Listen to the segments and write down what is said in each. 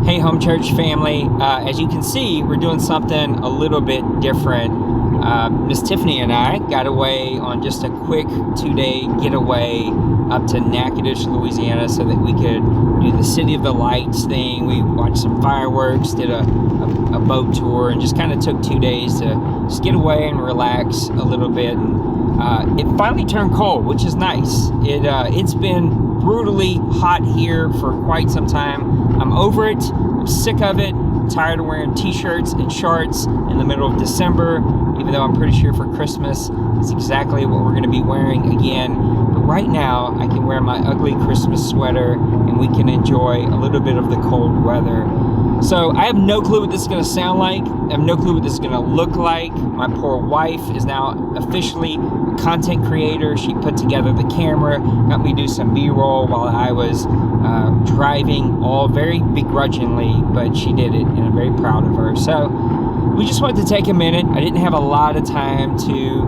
Hey, home church family. As you can see, we're doing something a little bit different. Miss Tiffany and I got away on just a quick 2-day getaway up to Natchitoches, Louisiana, so that we could do the City of the Lights thing. We watched some fireworks, did a boat tour, and just kind of took 2 days to just get away and relax a little bit. And it finally turned cold, which is nice. It's been brutally hot here for quite some time. I'm over it. I'm sick of it. I'm tired of wearing t-shirts and shorts in the middle of December, even though I'm pretty sure for Christmas it's exactly what we're going to be wearing again. But right now I can wear my ugly Christmas sweater and we can enjoy a little bit of the cold weather. So I have no clue what this is going to sound like. I have no clue what this is going to look like. My poor wife is now officially a content creator. She put together the camera, got me do some B-roll while I was driving, all very begrudgingly, but she did it, and I'm very proud of her. So we just wanted to take a minute. I didn't have a lot of time to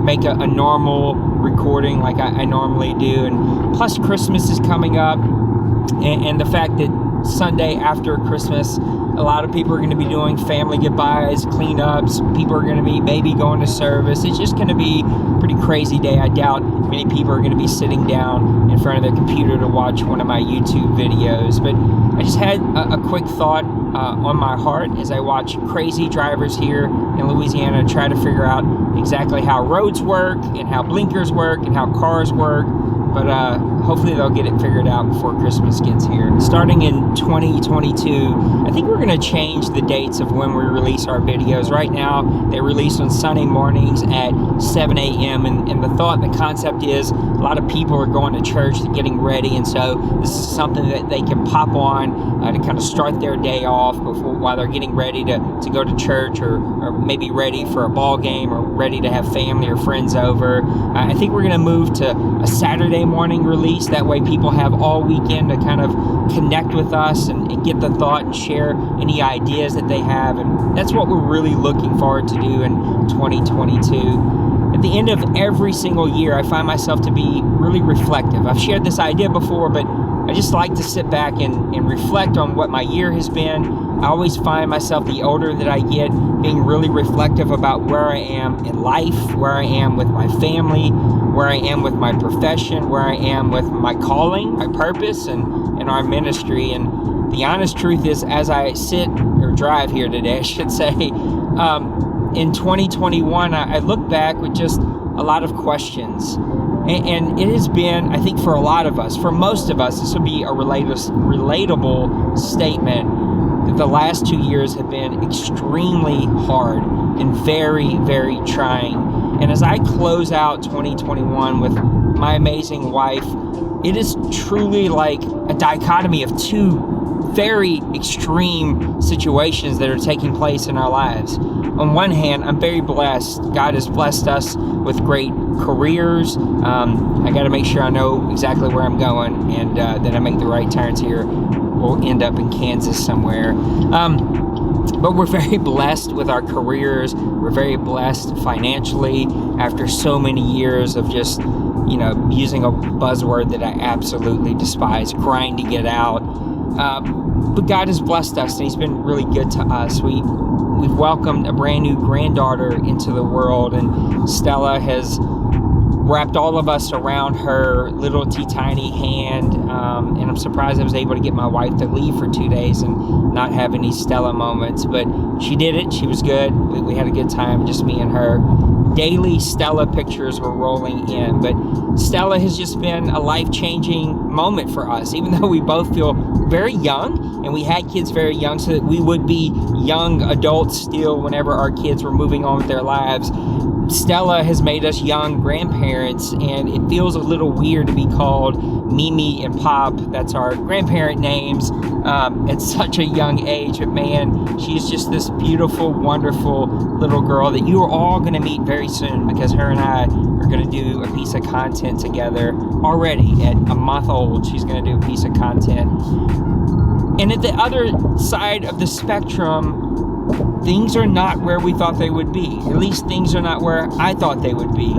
make a normal recording like I normally do, and plus Christmas is coming up, and the fact that Sunday after Christmas, a lot of people are going to be doing family goodbyes, cleanups. People are going to be maybe going to service. It's just going to be a pretty crazy day. I doubt many people are going to be sitting down in front of their computer to watch one of my YouTube videos. But I just had a quick thought on my heart as I watch crazy drivers here in Louisiana try to figure out exactly how roads work and how blinkers work and how cars work. But hopefully they'll get it figured out before Christmas gets here. Starting in 2022, I think we're going to change the dates of when we release our videos. Right now, they release on Sunday mornings at 7 a.m. And the thought, the concept is a lot of people are going to church, they're getting ready, and so this is something that they can pop on to kind of start their day off while they're getting ready to go to church, or maybe ready for a ball game, or ready to have family or friends over. I think we're going to move to a Saturday morning release. That way people have all weekend to kind of connect with us and get the thought and share any ideas that they have. And that's what we're really looking forward to do in 2022. At the end of every single year, I find myself to be really reflective. I've shared this idea before, but I just like to sit back and reflect on what my year has been. I always find myself, the older that I get, being really reflective about where I am in life, where I am with my family, where I am with my profession, where I am with my calling, my purpose, and our ministry. And the honest truth is, as I sit or drive here today, I should say, in 2021, I look back with just a lot of questions. And it has been, I think for a lot of us, for most of us, this would be a relatable statement, that the last 2 years have been extremely hard and very, very trying. And as I close out 2021 with my amazing wife, it is truly like a dichotomy of two very extreme situations that are taking place in our lives. On one hand, I'm very blessed. God has blessed us with great careers. I got to make sure I know exactly where I'm going, and that I make the right turns here. We'll end up in Kansas somewhere. But we're very blessed with our careers. We're very blessed financially after so many years of just, using a buzzword that I absolutely despise, grinding it out. But God has blessed us, and He's been really good to us. We've welcomed a brand new granddaughter into the world, and Stella has wrapped all of us around her little tiny hand, and I'm surprised I was able to get my wife to leave for 2 days and not have any Stella moments, but she did it. She was good. We had a good time, just me and her. Daily Stella pictures were rolling in, but Stella has just been a life-changing moment for us, even though we both feel very young, and we had kids very young, so that we would be young adults still whenever our kids were moving on with their lives. Stella has made us young grandparents, and it feels a little weird to be called Mimi and Pop. That's our grandparent names at such a young age. But man, she's just this beautiful, wonderful little girl that you are all going to meet very soon, because her and I are going to do a piece of content together already. At a month old, she's going to do a piece of content. And at the other side of the spectrum, things are not where we thought they would be. At least things are not where I thought they would be.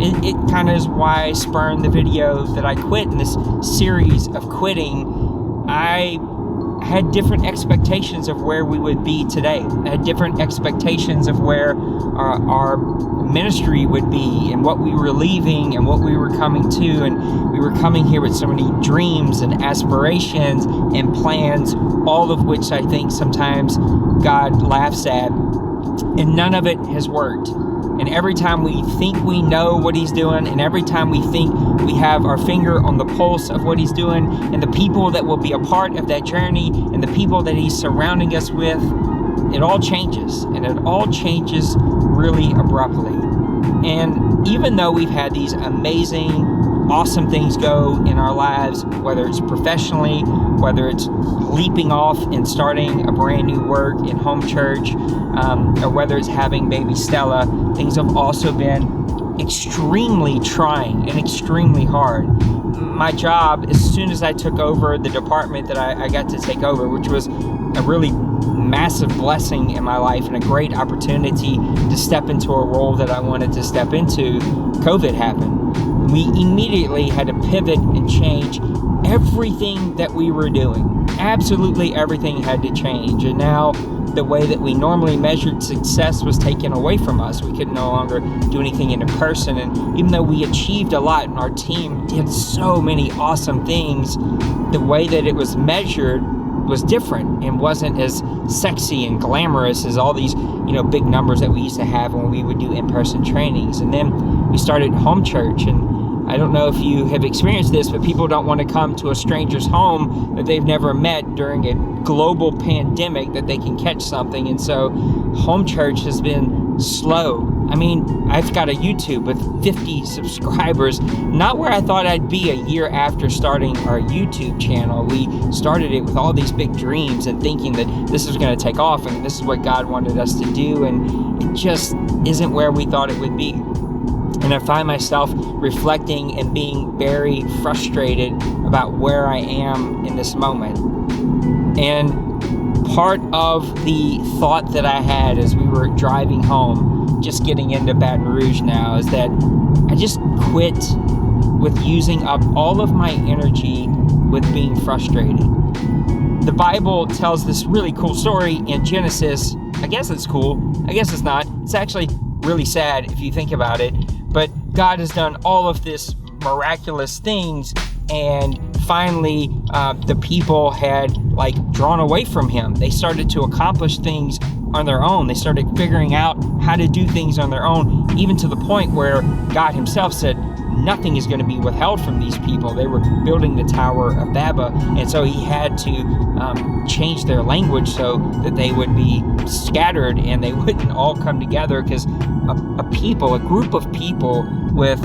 It kind of is why I spurned the video that I quit in this series of quitting. I had different expectations of where we would be today. I had different expectations of where our ministry would be and what we were leaving and what we were coming to. And we were coming here with so many dreams and aspirations and plans, all of which I think sometimes God laughs at. And none of it has worked. And every time we think we know what he's doing, and every time we think we have our finger on the pulse of what he's doing, and the people that will be a part of that journey, and the people that he's surrounding us with, it all changes. And it all changes really abruptly. And even though we've had these amazing, awesome things go in our lives, whether it's professionally, whether it's leaping off and starting a brand new work in home church, or whether it's having baby Stella, things have also been extremely trying and extremely hard. My job, as soon as I took over the department that I got to take over, which was a really massive blessing in my life and a great opportunity to step into a role that I wanted to step into, COVID happened. We immediately had to pivot and change everything that we were doing. Absolutely everything had to change. And now the way that we normally measured success was taken away from us. We could no longer do anything in person. And even though we achieved a lot and our team did so many awesome things, the way that it was measured was different and wasn't as sexy and glamorous as all these, big numbers that we used to have when we would do in-person trainings. And then we started home church, and I don't know if you have experienced this, but people don't want to come to a stranger's home that they've never met during a global pandemic that they can catch something. And so home church has been slow. I mean, I've got a YouTube with 50 subscribers, not where I thought I'd be a year after starting our YouTube channel. We started it with all these big dreams and thinking that this was going to take off and this is what God wanted us to do, and it just isn't where we thought it would be. And I find myself reflecting and being very frustrated about where I am in this moment. And part of the thought that I had as we were driving home, just getting into Baton Rouge now, is that I just quit with using up all of my energy with being frustrated. The Bible tells this really cool story in Genesis. I guess it's cool. I guess it's not. It's actually really sad if you think about it. But God has done all of this miraculous things, and finally the people had drawn away from him. They started to accomplish things on their own. They started figuring out how to do things on their own, even to the point where God himself said nothing is going to be withheld from these people. They were building the Tower of Babel, and so he had to change their language so that they would be scattered and they wouldn't all come together, because a group of people with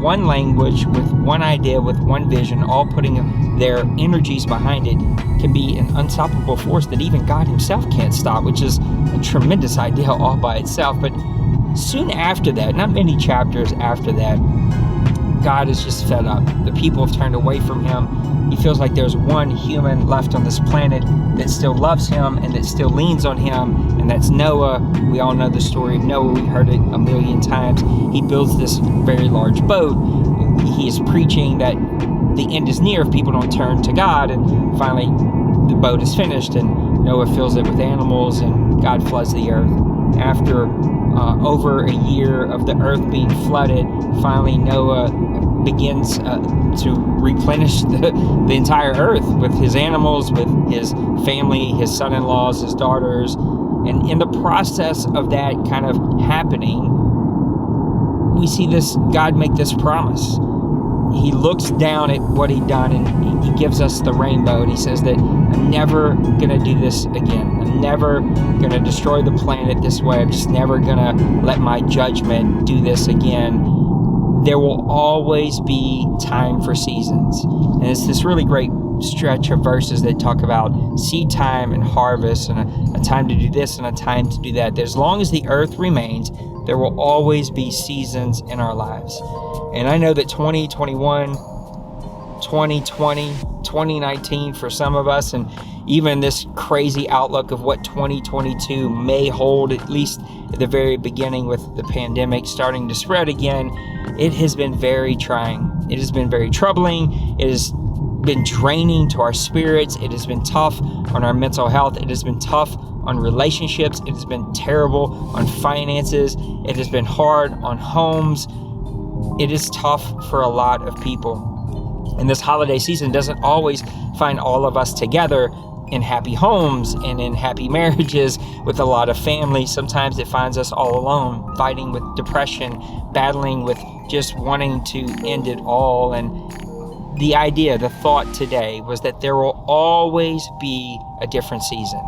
one language, with one idea, with one vision, all putting their energies behind it, can be an unstoppable force that even God himself can't stop, which is a tremendous idea all by itself. But soon after that, not many chapters after that, God is just fed up. The people have turned away from him. He feels like there's one human left on this planet that still loves him and that still leans on him, and that's Noah. We all know the story of Noah. We've heard it a million times. He builds this very large boat. He is preaching that the end is near if people don't turn to God, and finally the boat is finished, and Noah fills it with animals, and God floods the earth. After over a year of the earth being flooded, finally Noah begins to replenish the entire earth with his animals, with his family, his son-in-laws, his daughters. And in the process of that kind of happening, we see this God make this promise. He looks down at what he'd done, and he gives us the rainbow, and he says that I'm never gonna do this again. I'm never gonna destroy the planet this way. I'm just never gonna let my judgment do this again. There will always be time for seasons. And it's this really great stretch of verses that talk about seed time and harvest, and a time to do this and a time to do that. That as long as the earth remains, there will always be seasons in our lives. And I know that 2021, 2020, 2019 for some of us, and even this crazy outlook of what 2022 may hold, at least at the very beginning with the pandemic starting to spread again, it has been very trying. It has been very troubling. It has been draining to our spirits. It has been tough on our mental health. It has been tough on relationships. It has been terrible on finances. It has been hard on homes. It is tough for a lot of people. And this holiday season doesn't always find all of us together in happy homes and in happy marriages with a lot of family. Sometimes it finds us all alone, fighting with depression, battling with just wanting to end it all. And the thought today was that there will always be a different season.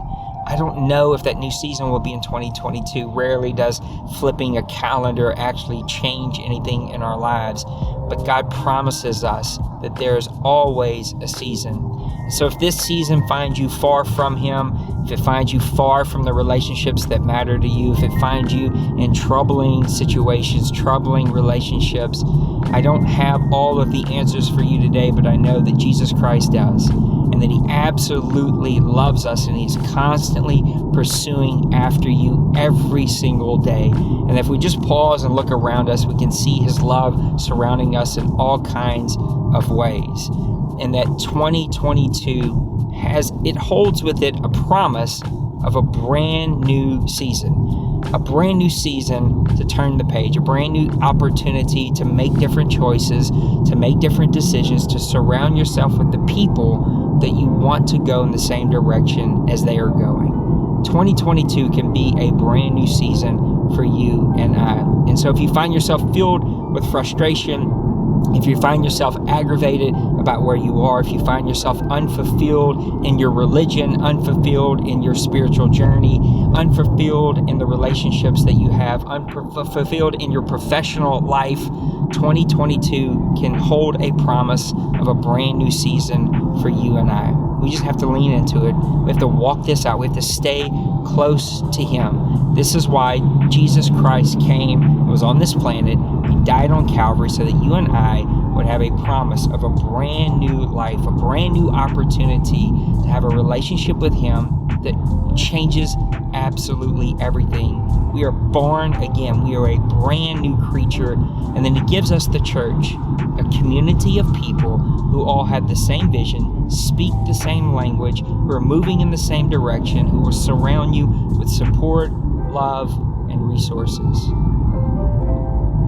I don't know if that new season will be in 2022. Rarely does flipping a calendar actually change anything in our lives. But God promises us that there's always a season. So if this season finds you far from Him, if it finds you far from the relationships that matter to you, if it finds you in troubling situations, troubling relationships, I don't have all of the answers for you today, but I know that Jesus Christ does, and that He absolutely loves us, and He's constantly pursuing after you every single day. And if we just pause and look around us, we can see His love surrounding us in all kinds of ways. And that 2022 holds with it a promise of a brand new season. A brand new season to turn the page, a brand new opportunity to make different choices, to make different decisions, to surround yourself with the people that you want to go in the same direction as they are going. 2022 can be a brand new season for you and I. And so if you find yourself filled with frustration, if you find yourself aggravated about where you are, if you find yourself unfulfilled in your religion, unfulfilled in your spiritual journey, unfulfilled in the relationships that you have, unfulfilled in your professional life, 2022 can hold a promise of a brand new season for you and I. We just have to lean into it. We have to walk this out. We have to stay close to Him. This is why Jesus Christ came and was on this planet. He died on Calvary so that you and I would have a promise of a brand new life, a brand new opportunity to have a relationship with Him that changes absolutely everything. We are born again. We are a brand new creature. And then He gives us the church, a community of people who all have the same vision, speak the same language, who are moving in the same direction, who will surround you with support, love, and resources.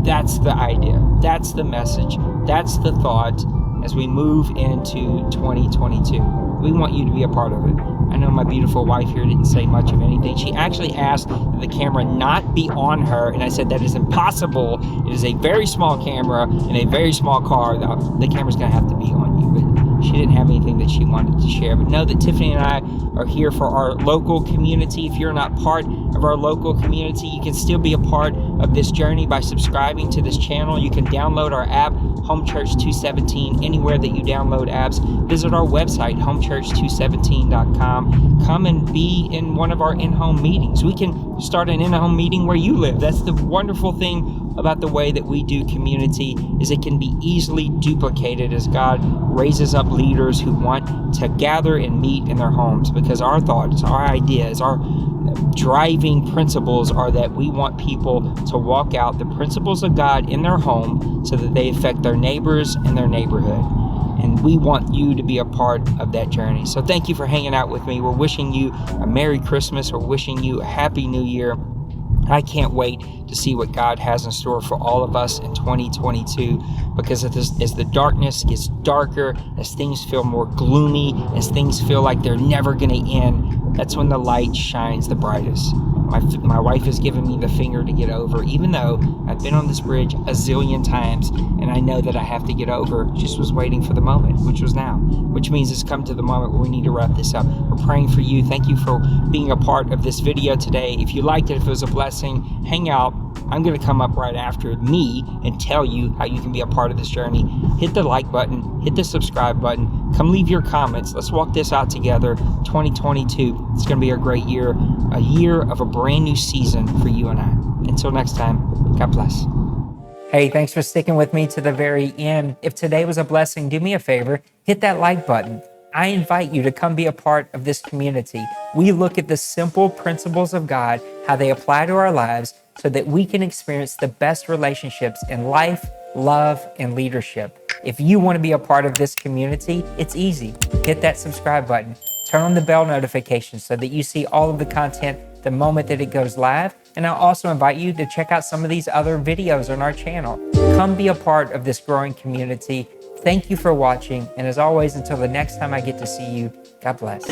That's the idea. That's the message. That's the thought as we move into 2022. We want you to be a part of it. I know my beautiful wife here didn't say much of anything. She actually asked that the camera not be on her, and I said that is impossible. It is a very small camera in a very small car. The camera's going to have to be on you. But she didn't have anything that she wanted to share. But know that Tiffany and I are here for our local community. If you're not part of our local community, you can still be a part of this journey by subscribing to this channel. You can download our app, Home Church 217, anywhere that you download apps. Visit our website, homechurch217.com. Come and be in one of our in-home meetings. We can start an in-home meeting where you live. That's the wonderful thing about the way that we do community, is it can be easily duplicated as God raises up leaders who want to gather and meet in their homes, because our thoughts, our ideas, our driving principles are that we want people to walk out the principles of God in their home so that they affect their neighbors and their neighborhood. And we want you to be a part of that journey. So thank you for hanging out with me. We're wishing you a Merry Christmas. We're wishing you a Happy New Year. I can't wait to see what God has in store for all of us in 2022, because as the darkness gets darker, as things feel more gloomy, as things feel like they're never going to end, that's when the light shines the brightest. My wife has given me the finger to get over, even though I've been on this bridge a zillion times, and I know that I have to get over. Just was waiting for the moment, which was now, which means it's come to the moment where we need to wrap this up. We're praying for you. Thank you for being a part of this video today. If you liked it, if it was a blessing, hang out. I'm going to come up right after me and tell you how you can be a part of this journey. Hit the like button, hit the subscribe button, come leave your comments. Let's walk this out together. 2022, it's going to be a great year, a year of a brand new season for you and I. Until next time, God bless. Hey, thanks for sticking with me to the very end. If today was a blessing, do me a favor, hit that like button. I invite you to come be a part of this community. We look at the simple principles of God, how they apply to our lives, so that we can experience the best relationships in life, love, and leadership. If you want to be a part of this community, it's easy. Hit that subscribe button. Turn on the bell notification so that you see all of the content the moment that it goes live. And I'll also invite you to check out some of these other videos on our channel. Come be a part of this growing community. Thank you for watching. And as always, until the next time I get to see you, God bless.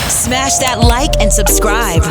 Smash that like and subscribe.